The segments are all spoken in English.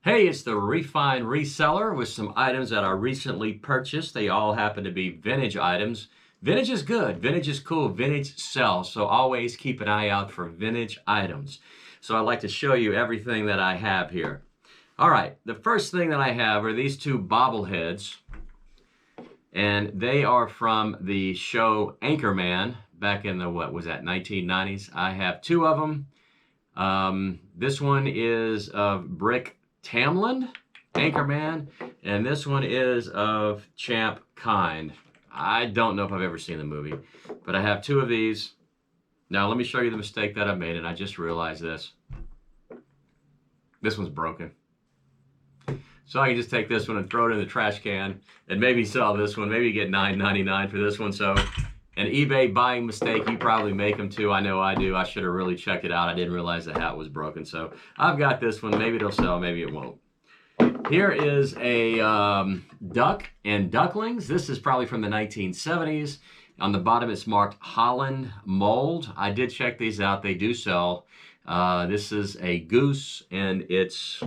Hey, it's the Refined Reseller with some items that I recently purchased. They all happen to be vintage items. Vintage is good, vintage is cool, vintage sells, so always keep an eye out for vintage items. So I'd like to show you everything that I have here. All right, the first thing that I have are these two bobbleheads, and they are from the show Anchorman back in the, what was that, 1990s. I have two of them. This one is of Brick Tamland, Anchorman, and this one is of Champ Kind. I don't know if I've ever seen the movie, but I have two of these. Now let me show you the mistake that I made, and I just realized this. This one's broken. So I can just take this one and throw it in the trash can and maybe sell this one, maybe get $9.99 for this one. So an eBay buying mistake, you probably make them too. I know I do. I should have really checked it out. I didn't realize the hat was broken. So I've got this one. Maybe it'll sell, maybe it won't. Here is a duck and ducklings. This is probably from the 1970s. On the bottom it's marked Holland mold. I did check these out. They do sell. This is a goose, and it's,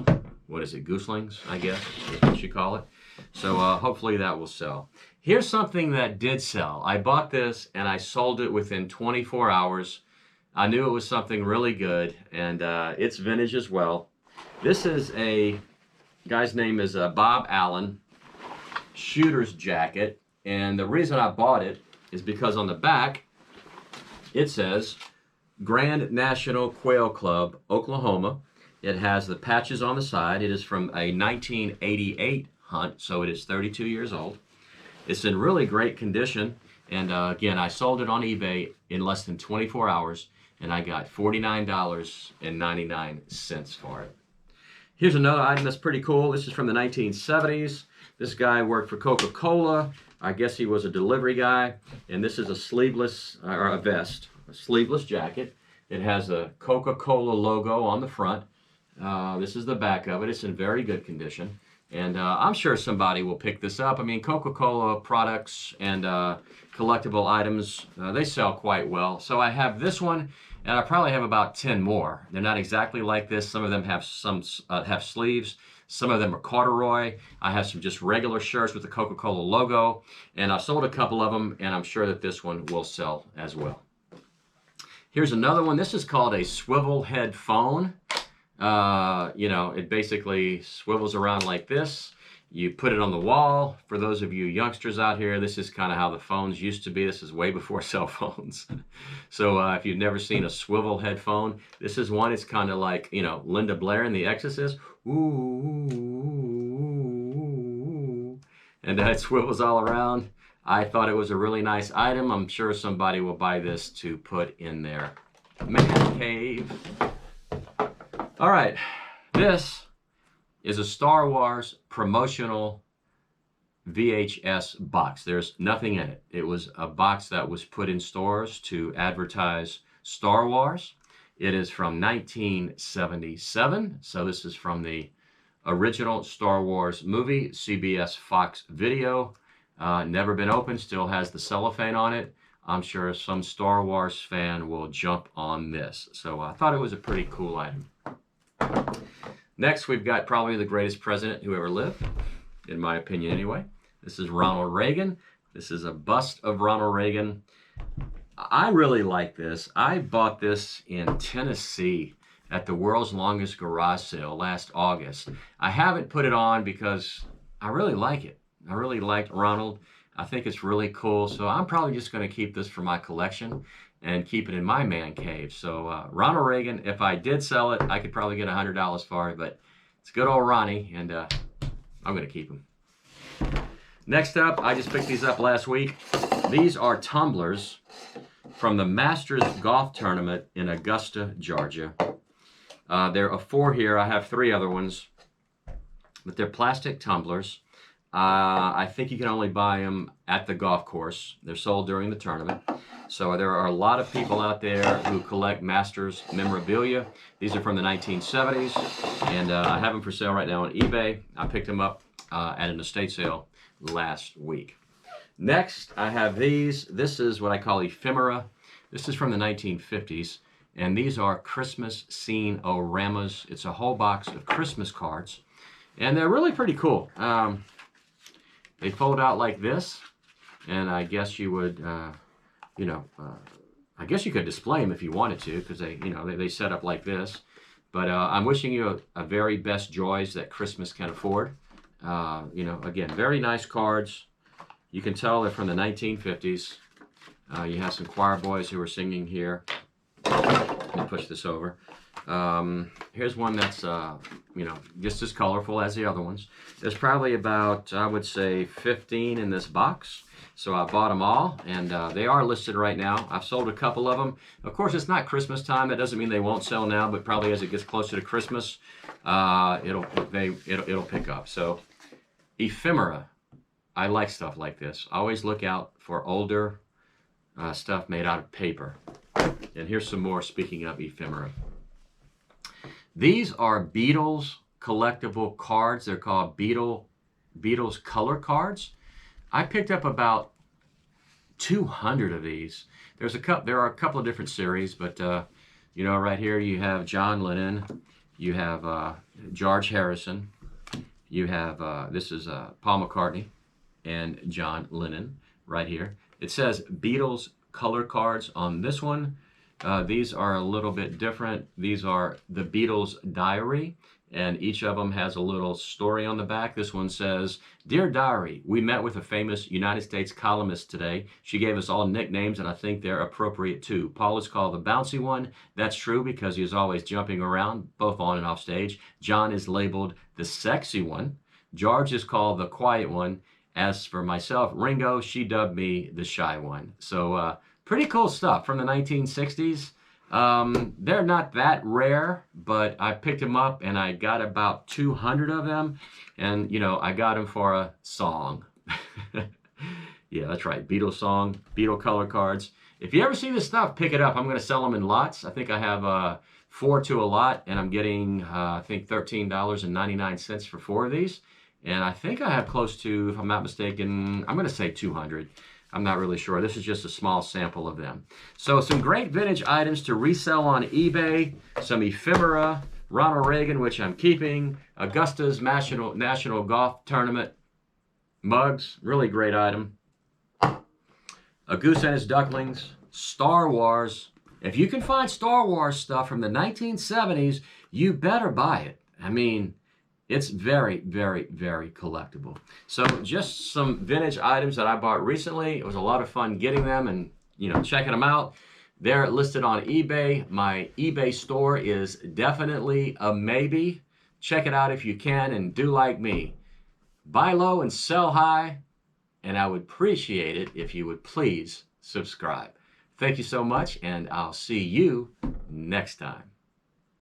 what is it, gooselings, I guess is what you call it. So hopefully that will sell. Here's something that did sell. I bought this and I sold it within 24 hours. I knew it was something really good, and it's vintage as well. This is a guy's name is Bob Allen shooter's jacket, and the reason I bought it is because on the back it says Grand National Quail Club, Oklahoma. It has the patches on the side. It is from a 1988 hunt, so it is 32 years old. It's in really great condition, and again, I sold it on eBay in less than 24 hours, and I got $49.99 for it. Here's another item that's pretty cool. This is from the 1970s. This guy worked for Coca-Cola. I guess he was a delivery guy, and this is a sleeveless, or a vest, a sleeveless jacket. It has a Coca-Cola logo on the front. This is the back of it. It's in very good condition. And I'm sure somebody will pick this up. I mean, Coca-Cola products and collectible items, they sell quite well. So I have this one, and I probably have about 10 more. They're not exactly like this. Some of them have have sleeves. Some of them are corduroy. I have some just regular shirts with the Coca-Cola logo. And I sold a couple of them, and I'm sure that this one will sell as well. Here's another one. This is called a swivel head phone. You know, it basically swivels around like this. You put it on the wall. For those of you youngsters out here, this is kind of how the phones used to be. This is way before cell phones. So if you've never seen a swivel head phone, this is one. It's kind of like, you know, Linda Blair in The Exorcist. Ooh, and it swivels all around. I thought it was a really nice item. I'm sure somebody will buy this to put in their man cave. All right, this is a Star Wars promotional VHS box. There's nothing in it. It was a box that was put in stores to advertise Star Wars. It is from 1977, so this is from the original Star Wars movie, CBS Fox Video. Never been opened, still has the cellophane on it. I'm sure some Star Wars fan will jump on this. So I thought it was a pretty cool item. Next, we've got probably the greatest president who ever lived, in my opinion anyway. This is Ronald Reagan. This is a bust of Ronald Reagan. I really like this. I bought this in Tennessee at the world's longest garage sale last August. I haven't put it on because I really like it. I really liked Ronald. I think it's really cool, so I'm probably just going to keep this for my collection and keep it in my man cave. So Ronald Reagan, if I did sell it, I could probably get $100 for it, but it's good old Ronnie, and I'm going to keep him. Next up, I just picked these up last week. These are tumblers from the Masters Golf Tournament in Augusta, Georgia. There are 4 here. I have 3 other ones, but they're plastic tumblers. I think you can only buy them at the golf course. They're sold during the tournament. So there are a lot of people out there who collect Masters memorabilia. These are from the 1970s, and I have them for sale right now on eBay. I picked them up at an estate sale last week. Next, I have these. This is what I call ephemera. This is from the 1950s, and these are Christmas scene-oramas. It's a whole box of Christmas cards. And they're really pretty cool. They fold out like this, and I guess you would, you know, I guess you could display them if you wanted to, because they, you know, they set up like this. But I'm wishing you a very best joys that Christmas can afford. You know, again, very nice cards. You can tell they're from the 1950s. You have some choir boys who are singing here. Let me push this over. Here's one that's, you know, just as colorful as the other ones. There's probably about, I would say, 15 in this box. So I bought them all, and they are listed right now. I've sold a couple of them. Of course, it's not Christmas time. That doesn't mean they won't sell now, but probably as it gets closer to Christmas, it'll pick up. So ephemera. I like stuff like this. Always look out for older stuff made out of paper. And here's some more, speaking of ephemera. These are Beatles collectible cards. They're called Beatles color cards. I picked up about 200 of these. There are a couple of different series, but you know, right here you have John Lennon, you have George Harrison, you have this is Paul McCartney and John Lennon right here. It says Beatles color cards on this one. These are a little bit different. These are the Beatles diary, and each of them has a little story on the back. This one says, "Dear Diary, we met with a famous United States columnist today. She gave us all nicknames, and I think they're appropriate too. Paul is called the bouncy one. That's true because he is always jumping around, both on and off stage. John is labeled the sexy one. George is called the quiet one. As for myself, Ringo, she dubbed me the shy one." So pretty cool stuff from the 1960s. They're not that rare, but I picked them up and I got about 200 of them. And, you know, I got them for a song. Yeah, that's right. Beatles song, Beatle color cards. If you ever see this stuff, pick it up. I'm going to sell them in lots. I think I have 4 to a lot, and I'm getting, I think, $13.99 for 4 of these. And I think I have close to, if I'm not mistaken, I'm going to say 200. I'm not really sure. This is just a small sample of them. So some great vintage items to resell on eBay. Some ephemera, Ronald Reagan, which I'm keeping, Augusta's National Golf Tournament mugs, really great item. A Goose and His Ducklings, Star Wars. If you can find Star Wars stuff from the 1970s, you better buy it. I mean, it's very, very, very collectible. So just some vintage items that I bought recently. It was a lot of fun getting them and, you know, checking them out. They're listed on eBay. My eBay store is definitely a maybe. Check it out if you can, and do like me. Buy low and sell high, and I would appreciate it if you would please subscribe. Thank you so much, and I'll see you next time.